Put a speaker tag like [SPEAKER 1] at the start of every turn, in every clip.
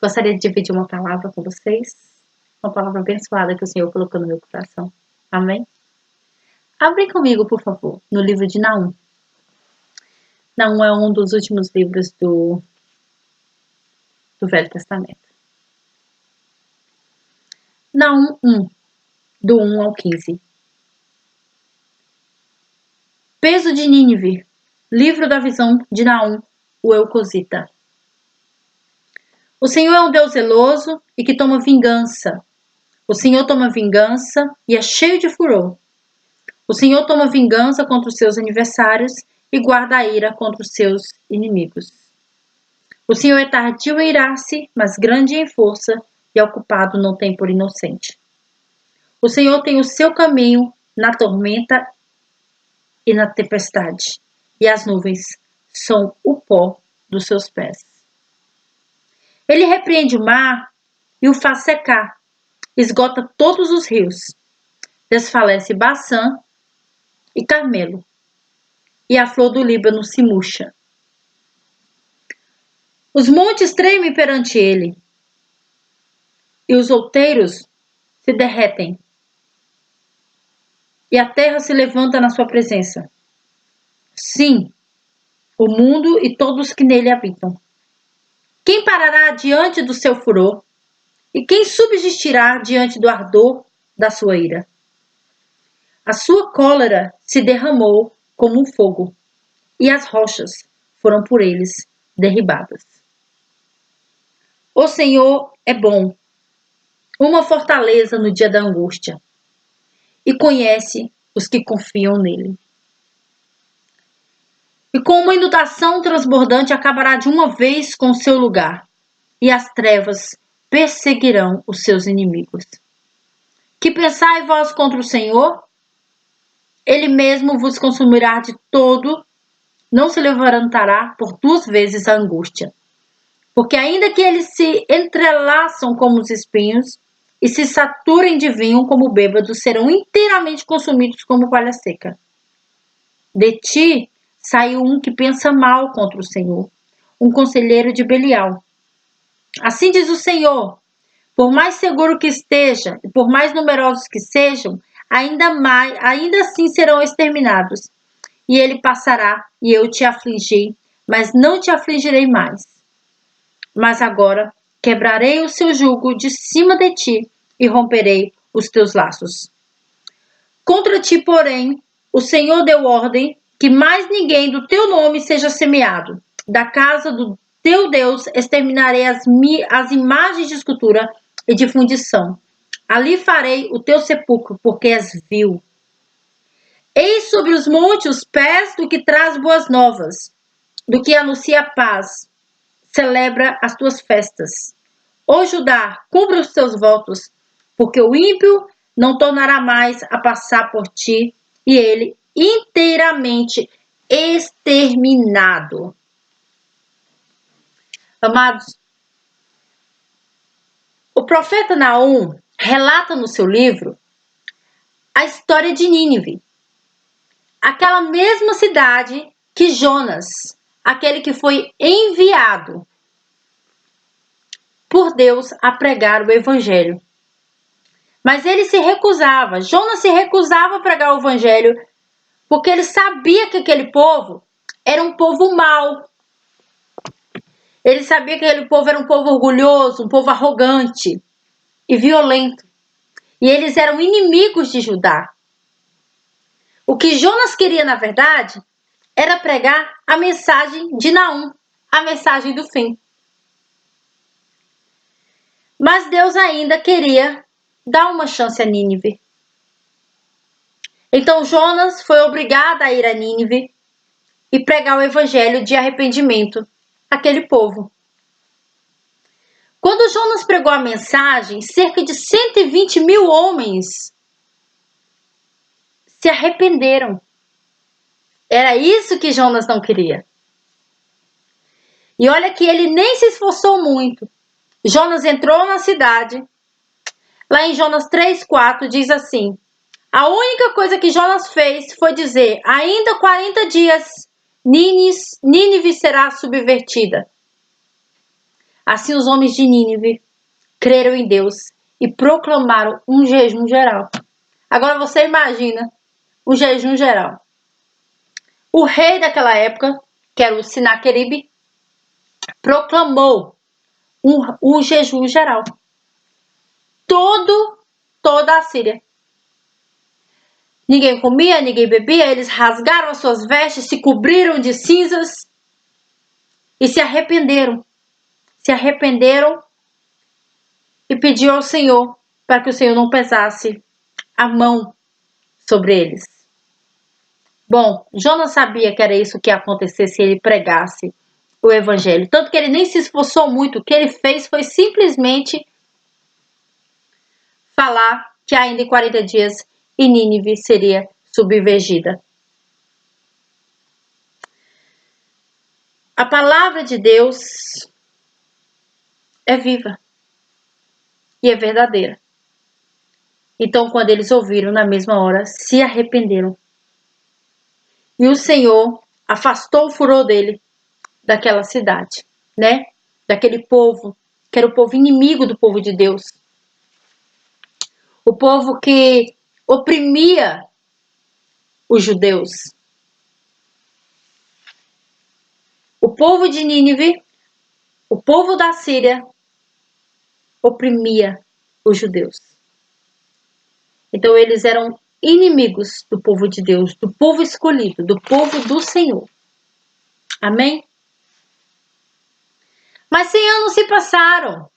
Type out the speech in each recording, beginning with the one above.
[SPEAKER 1] Gostaria de dividir uma palavra com vocês, uma palavra abençoada que o Senhor colocou no meu coração. Amém? Abre comigo, por favor, no livro de Naum. Naum é um dos últimos livros do Velho Testamento. Naum 1, do 1 ao 15. Peso de Nínive, livro da visão de Naum, o Elcosita. O Senhor é um Deus zeloso e que toma vingança. O Senhor toma vingança e é cheio de furor. O Senhor toma vingança contra os seus adversários e guarda a ira contra os seus inimigos. O Senhor é tardio em irar-se, mas grande em força, e ao culpado não tem por inocente. O Senhor tem o seu caminho na tormenta e na tempestade, e as nuvens são o pó dos seus pés. Ele repreende o mar e o faz secar, esgota todos os rios, desfalece Baçã e Carmelo, e a flor do Líbano se murcha. Os montes tremem perante ele, e os outeiros se derretem, e a terra se levanta na sua presença. Sim, o mundo e todos que nele habitam. Quem parará diante do seu furor? E quem subsistirá diante do ardor da sua ira? A sua cólera se derramou como um fogo, e as rochas foram por eles derribadas. O Senhor é bom, uma fortaleza no dia da angústia, e conhece os que confiam nele. E com uma inundação transbordante acabará de uma vez com seu lugar, e as trevas perseguirão os seus inimigos. Que pensai vós contra o Senhor? Ele mesmo vos consumirá de todo, não se levantará por 2 vezes a angústia. Porque ainda que eles se entrelaçam como os espinhos, e se saturem de vinho como bêbados, serão inteiramente consumidos como palha seca. De ti saiu um que pensa mal contra o Senhor, um conselheiro de Belial. Assim diz o Senhor: por mais seguro que esteja, e por mais numerosos que sejam, ainda assim serão exterminados. E ele passará, e eu te afligi, mas não te afligirei mais. Mas agora quebrarei o seu jugo de cima de ti, e romperei os teus laços. Contra ti, porém, o Senhor deu ordem que mais ninguém do teu nome seja semeado. Da casa do teu Deus exterminarei as imagens de escultura e de fundição. Ali farei o teu sepulcro, porque és vil. Eis sobre os montes os pés do que traz boas novas, do que anuncia a paz, celebra as tuas festas. Ó Judá, cumpra os teus votos, porque o ímpio não tornará mais a passar por ti, e ele inteiramente exterminado. Amados, o profeta Naum relata no seu livro a história de Nínive, aquela mesma cidade que Jonas, aquele que foi enviado por Deus a pregar o evangelho. Mas ele se recusava, Jonas se recusava a pregar o evangelho, porque ele sabia que aquele povo era um povo mau. Ele sabia que aquele povo era um povo orgulhoso, um povo arrogante e violento. E eles eram inimigos de Judá. O que Jonas queria, na verdade, era pregar a mensagem de Naum, a mensagem do fim. Mas Deus ainda queria dar uma chance a Nínive. Então Jonas foi obrigado a ir a Nínive e pregar o evangelho de arrependimento àquele povo. Quando Jonas pregou a mensagem, cerca de 120 mil homens se arrependeram. Era isso que Jonas não queria. E olha que ele nem se esforçou muito. Jonas entrou na cidade. Lá em Jonas 3:4 diz assim: a única coisa que Jonas fez foi dizer: ainda 40 dias Nínive será subvertida. Assim os homens de Nínive creram em Deus e proclamaram um jejum geral. Agora você imagina o jejum geral. O rei daquela época, que era o Sinaqueribe, proclamou o jejum geral. Toda a Síria. Ninguém comia, ninguém bebia, eles rasgaram as suas vestes, se cobriram de cinzas e se arrependeram. Se arrependeram e pediu ao Senhor para que o Senhor não pesasse a mão sobre eles. Bom, Jonas sabia que era isso que ia acontecer se ele pregasse o evangelho. Tanto que ele nem se esforçou muito. O que ele fez foi simplesmente falar que ainda em 40 dias e Nínive seria submergida. A palavra de Deus é viva e é verdadeira. Então, quando eles ouviram, na mesma hora, se arrependeram. E o Senhor afastou o furor dele daquela cidade, né? Daquele povo, que era o povo inimigo do povo de Deus. O povo que oprimia os judeus. O povo de Nínive, o povo da Síria, oprimia os judeus. Então eles eram inimigos do povo de Deus, do povo escolhido, do povo do Senhor. Amém? Mas 100 anos se passaram.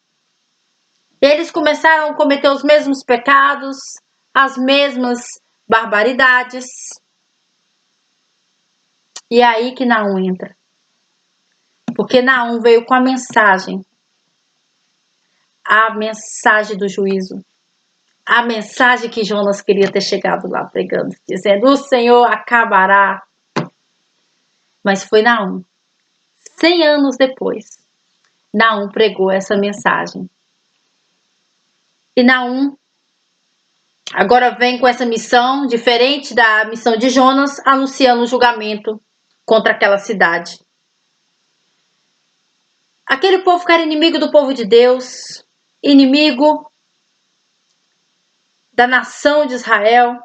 [SPEAKER 1] Eles começaram a cometer os mesmos pecados, as mesmas barbaridades. E é aí que Naum entra. Porque Naum veio com a mensagem do juízo. A mensagem que Jonas queria ter chegado lá pregando, dizendo: o Senhor acabará. Mas foi Naum. 100 anos depois, Naum pregou essa mensagem. E Naum agora vem com essa missão, diferente da missão de Jonas, anunciando o julgamento contra aquela cidade. Aquele povo que era inimigo do povo de Deus, inimigo da nação de Israel.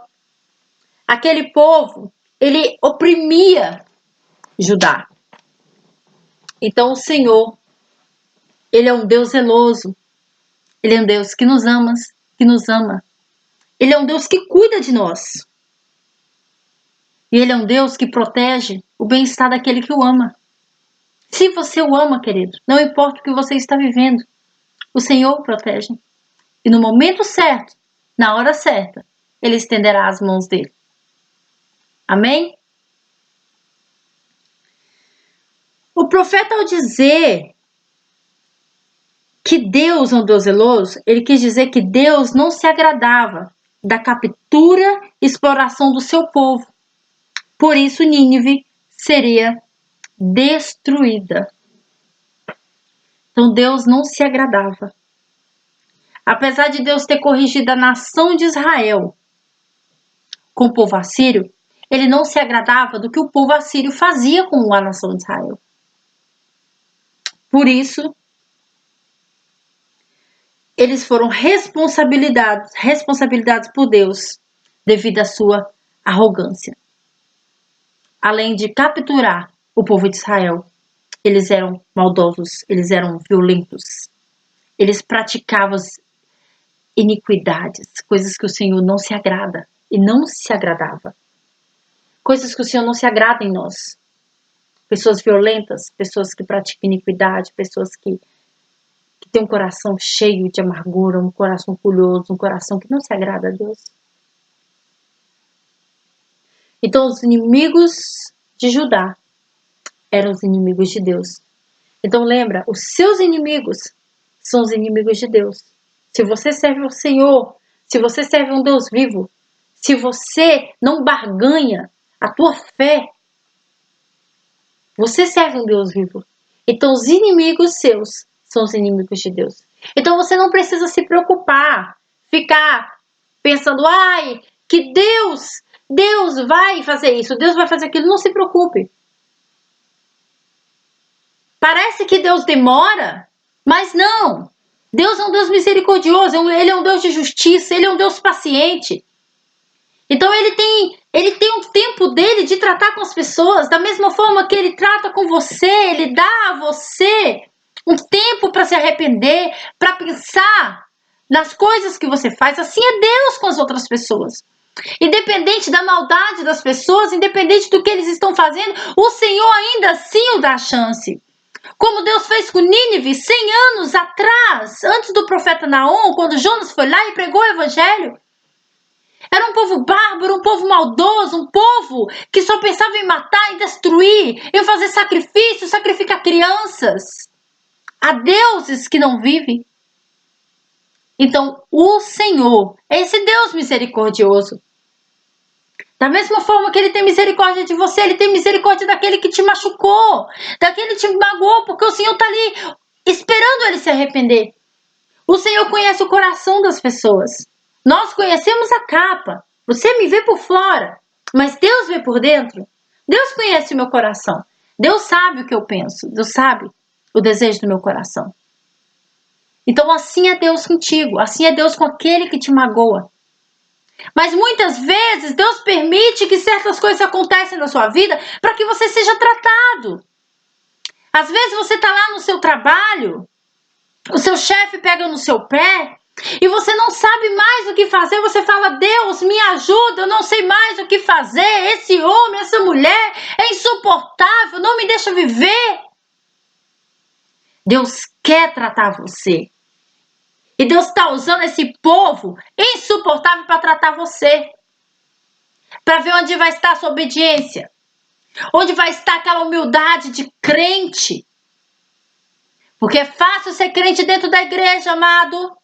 [SPEAKER 1] Aquele povo, ele oprimia Judá. Então o Senhor, ele é um Deus zeloso. Ele é um Deus que nos ama, Ele é um Deus que cuida de nós. E Ele é um Deus que protege o bem-estar daquele que o ama. Se você o ama, querido, não importa o que você está vivendo, o Senhor o protege. E no momento certo, na hora certa, Ele estenderá as mãos dele. Amém? O profeta, ao dizer que Deus é um Deus zeloso, ele quis dizer que Deus não se agradava da captura e exploração do seu povo. Por isso, Nínive seria destruída. Então, Deus não se agradava. Apesar de Deus ter corrigido a nação de Israel com o povo assírio, ele não se agradava do que o povo assírio fazia com a nação de Israel. Por isso, eles foram responsabilizados por Deus devido à sua arrogância. Além de capturar o povo de Israel, eles eram maldosos, eles eram violentos. Eles praticavam iniquidades, coisas que o Senhor não se agrada e não se agradava. Coisas que o Senhor não se agrada em nós. Pessoas violentas, pessoas que praticam iniquidade, pessoas que têm um coração cheio de amargura, um coração orgulhoso, um coração que não se agrada a Deus. Então, os inimigos de Judá eram os inimigos de Deus. Então, lembra, os seus inimigos são os inimigos de Deus. Se você serve ao Senhor, se você serve a um Deus vivo, se você não barganha a tua fé, você serve um Deus vivo. Então, os inimigos seus são os inimigos de Deus. Então, você não precisa se preocupar, ficar pensando, ai, que Deus vai fazer isso, Deus vai fazer aquilo. Não se preocupe. Parece que Deus demora, Mas não. Deus é um Deus misericordioso, Ele é um Deus de justiça, Ele é um Deus paciente. Então Ele tem um tempo dele de tratar com as pessoas, da mesma forma que Ele trata com você, Ele dá a você um tempo para se arrepender, para pensar nas coisas que você faz. Assim é Deus com as outras pessoas. Independente da maldade das pessoas, independente do que eles estão fazendo, o Senhor ainda assim o dá a chance. Como Deus fez com Nínive 100 anos atrás, antes do profeta Naum, quando Jonas foi lá e pregou o evangelho. Era um povo bárbaro, um povo maldoso, um povo que só pensava em matar, em destruir, em fazer sacrifícios, sacrificar crianças. Há deuses que não vivem. Então, o Senhor é esse Deus misericordioso. Da mesma forma que Ele tem misericórdia de você, Ele tem misericórdia daquele que te machucou, daquele que te magoou, porque o Senhor está ali esperando ele se arrepender. O Senhor conhece o coração das pessoas. Nós conhecemos a capa. Você me vê por fora, mas Deus vê por dentro. Deus conhece o meu coração. Deus sabe o que eu penso. Deus sabe o desejo do meu coração. Então assim é Deus contigo. Assim é Deus com aquele que te magoa. Mas muitas vezes Deus permite que certas coisas aconteçam na sua vida para que você seja tratado. Às vezes você está lá no seu trabalho, o seu chefe pega no seu pé e você não sabe mais o que fazer. Você fala: Deus, me ajuda, eu não sei mais o que fazer. Esse homem, essa mulher é insuportável, não me deixa viver. Deus quer tratar você. E Deus está usando esse povo insuportável para tratar você. Para ver onde vai estar a sua obediência. Onde vai estar aquela humildade de crente. Porque é fácil ser crente dentro da igreja, amado.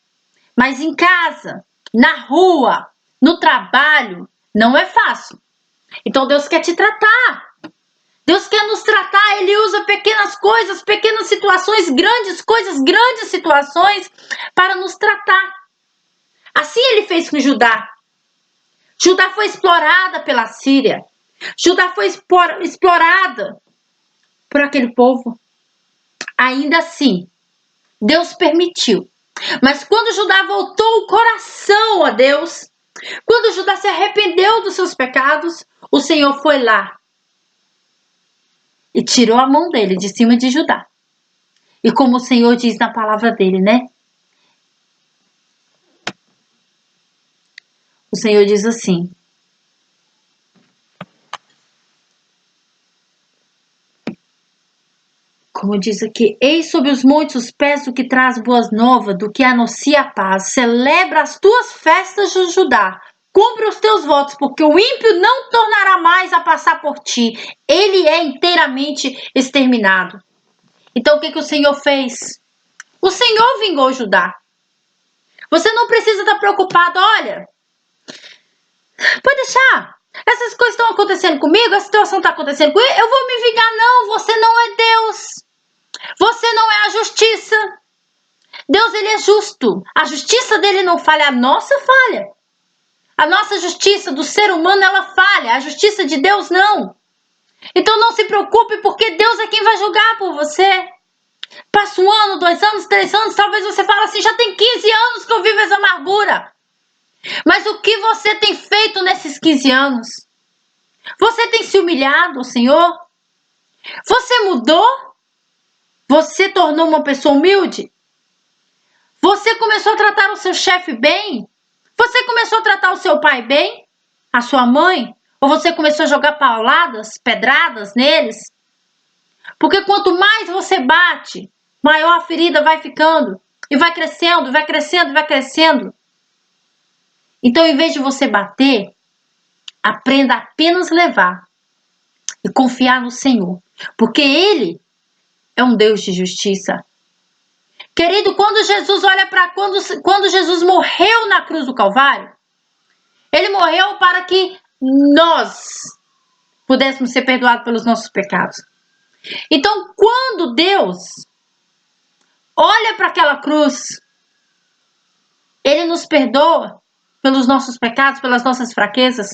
[SPEAKER 1] Mas em casa, na rua, no trabalho, não é fácil. Então Deus quer te tratar. Deus quer nos tratar. Ele usa pequenas coisas, pequenas situações, grandes coisas, grandes situações para nos tratar. Assim Ele fez com Judá. Judá foi explorada pela Síria. Judá foi explorada por aquele povo. Ainda assim, Deus permitiu. Mas quando Judá voltou o coração a Deus, quando Judá se arrependeu dos seus pecados, o Senhor foi lá e tirou a mão dele de cima de Judá. E como o Senhor diz na palavra dele, né? O Senhor diz assim: como diz aqui, eis sobre os montes os pés do que traz boas novas, do que anuncia a paz. Celebra as tuas festas de Judá. Cumpre os teus votos, porque o ímpio não tornará mais a passar por ti. Ele é inteiramente exterminado. Então o que o Senhor fez? O Senhor vingou Judá. Você não precisa estar preocupado. Olha, pode deixar. Essas coisas estão acontecendo comigo, a situação está acontecendo comigo. Eu vou me vingar. Não, você não é Deus. Você não é a justiça. Deus, ele é justo. A justiça dele não falha, a nossa falha. A nossa justiça do ser humano, ela falha. A justiça de Deus, não. Então não se preocupe, porque Deus é quem vai julgar por você. Passa 1 ano, 2 anos, 3 anos, talvez você fale assim: já tem 15 anos que eu vivo essa amargura. Mas o que você tem feito nesses 15 anos? Você tem se humilhado ao Senhor? Você mudou? Você tornou uma pessoa humilde? Você começou a tratar o seu chefe bem? Você começou a tratar o seu pai bem? A sua mãe? Ou você começou a jogar pauladas, pedradas neles? Porque quanto mais você bate, maior a ferida vai ficando. E vai crescendo, vai crescendo, vai crescendo. Então, em vez de você bater, aprenda a apenas levar. E confiar no Senhor. Porque Ele é um Deus de justiça. Querido, quando Jesus olha para quando Jesus morreu na cruz do Calvário, Ele morreu para que nós pudéssemos ser perdoados pelos nossos pecados. Então, quando Deus olha para aquela cruz, Ele nos perdoa pelos nossos pecados, pelas nossas fraquezas.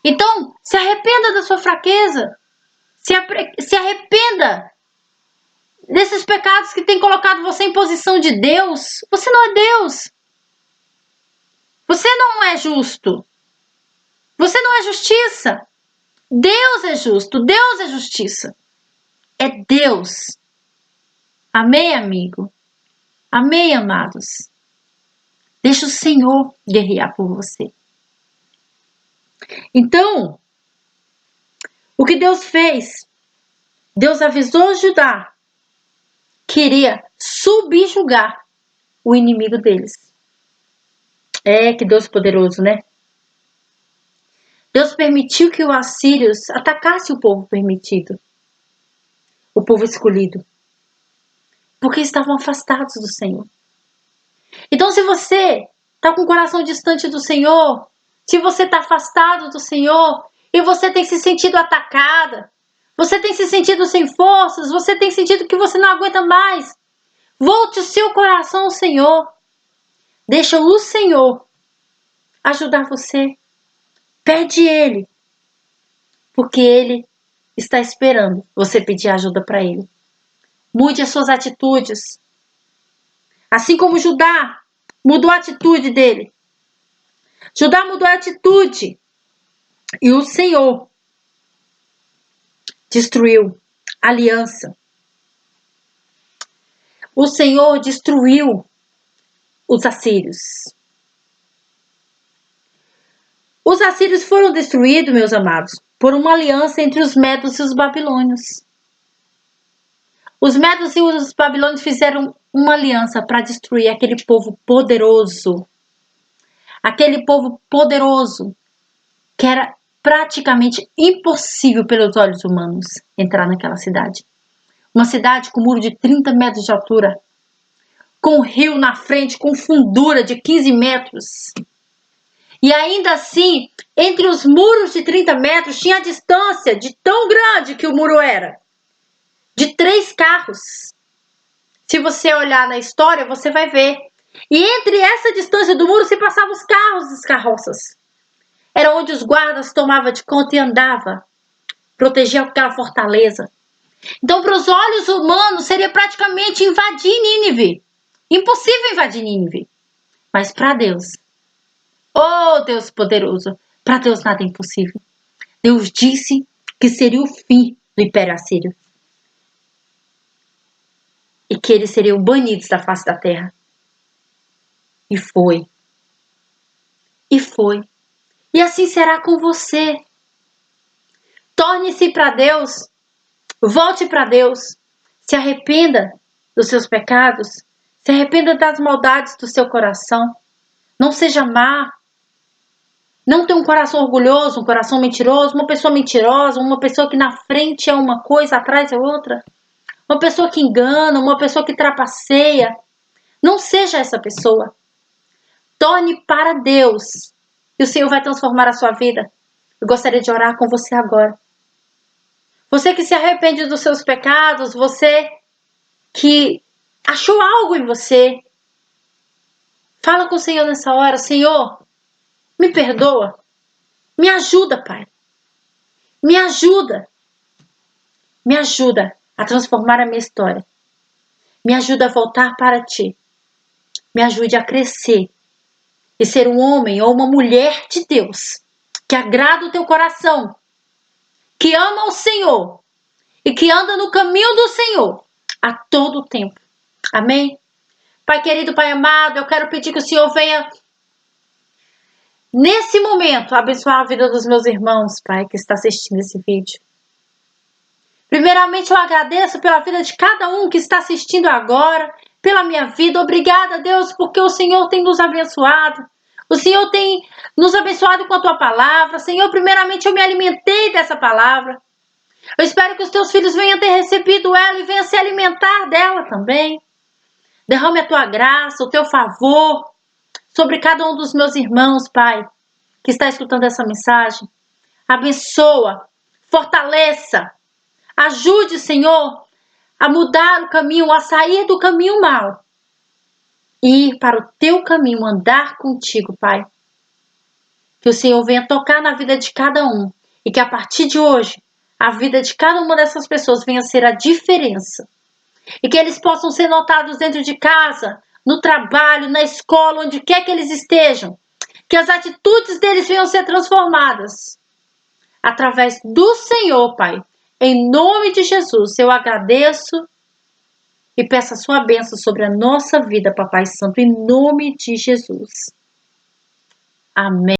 [SPEAKER 1] Então, se arrependa da sua fraqueza. Se arrependa desses pecados que têm colocado você em posição de Deus. Você não é Deus. Você não é justo. Você não é justiça. Deus é justo. Deus é justiça. É Deus. Amém, amigo? Amém, amados? Deixa o Senhor guerrear por você. Então, o que Deus fez? Deus avisou Judá que iria subjugar o inimigo deles. Que Deus poderoso, né? Deus permitiu que os assírios atacassem o povo permitido, o povo escolhido, porque estavam afastados do Senhor. Então, se você está com o coração distante do Senhor, se você está afastado do Senhor e você tem se sentido atacada, você tem se sentido sem forças, você tem sentido que você não aguenta mais, volte o seu coração ao Senhor. Deixa o Senhor ajudar você. Pede Ele, porque Ele está esperando você pedir ajuda para Ele. Mude as suas atitudes. Assim como Judá mudou a atitude dele. Judá mudou a atitude. E o Senhor destruiu a aliança. O Senhor destruiu os assírios. Os assírios foram destruídos, meus amados, por uma aliança entre os medos e os babilônios. Os medos e os babilônios fizeram uma aliança para destruir aquele povo poderoso. Aquele povo poderoso que era praticamente impossível pelos olhos humanos entrar naquela cidade. Uma cidade com muro de 30 metros de altura, com um rio na frente, com fundura de 15 metros. E ainda assim, entre os muros de 30 metros, tinha a distância de tão grande que o muro era. De 3 carros. Se você olhar na história, você vai ver. E entre essa distância do muro se passavam os carros e as carroças. Era onde os guardas tomavam de conta e andavam. Protegiam aquela fortaleza. Então, para os olhos humanos, seria praticamente invadir Nínive. Impossível invadir Nínive. Mas para Deus, oh Deus poderoso, para Deus nada é impossível. Deus disse que seria o fim do Império Assírio. E que eles seriam banidos da face da terra. E foi. E foi. E assim será com você. Torne-se para Deus. Volte para Deus. Se arrependa dos seus pecados. Se arrependa das maldades do seu coração. Não seja má. Não tenha um coração orgulhoso, um coração mentiroso, uma pessoa mentirosa, uma pessoa que na frente é uma coisa, atrás é outra. Uma pessoa que engana, uma pessoa que trapaceia. Não seja essa pessoa. Torne para Deus. E o Senhor vai transformar a sua vida. Eu gostaria de orar com você agora. Você que se arrepende dos seus pecados, você que achou algo em você. Fala com o Senhor nessa hora. Senhor, me perdoa. Me ajuda, Pai. Me ajuda. Me ajuda a transformar a minha história. Me ajuda a voltar para Ti. Me ajude a crescer e ser um homem ou uma mulher de Deus que agrada o Teu coração, que ama o Senhor e que anda no caminho do Senhor a todo tempo. Amém? Pai querido, Pai amado, eu quero pedir que o Senhor venha nesse momento abençoar a vida dos meus irmãos, Pai, que está assistindo esse vídeo. Primeiramente, eu agradeço pela vida de cada um que está assistindo agora, pela minha vida. Obrigada, Deus, porque o Senhor tem nos abençoado. O Senhor tem nos abençoado com a Tua palavra. Senhor, primeiramente, eu me alimentei dessa palavra. Eu espero que os Teus filhos venham ter recebido ela e venham se alimentar dela também. Derrame a Tua graça, o Teu favor sobre cada um dos meus irmãos, Pai, que está escutando essa mensagem. Abençoa, fortaleça. Ajude, Senhor, a mudar o caminho, a sair do caminho mau e ir para o Teu caminho, andar contigo, Pai. Que o Senhor venha tocar na vida de cada um e que a partir de hoje, a vida de cada uma dessas pessoas venha ser a diferença e que eles possam ser notados dentro de casa, no trabalho, na escola, onde quer que eles estejam, que as atitudes deles venham ser transformadas através do Senhor, Pai. Em nome de Jesus, eu agradeço e peço a sua bênção sobre a nossa vida, Papai Santo, em nome de Jesus. Amém.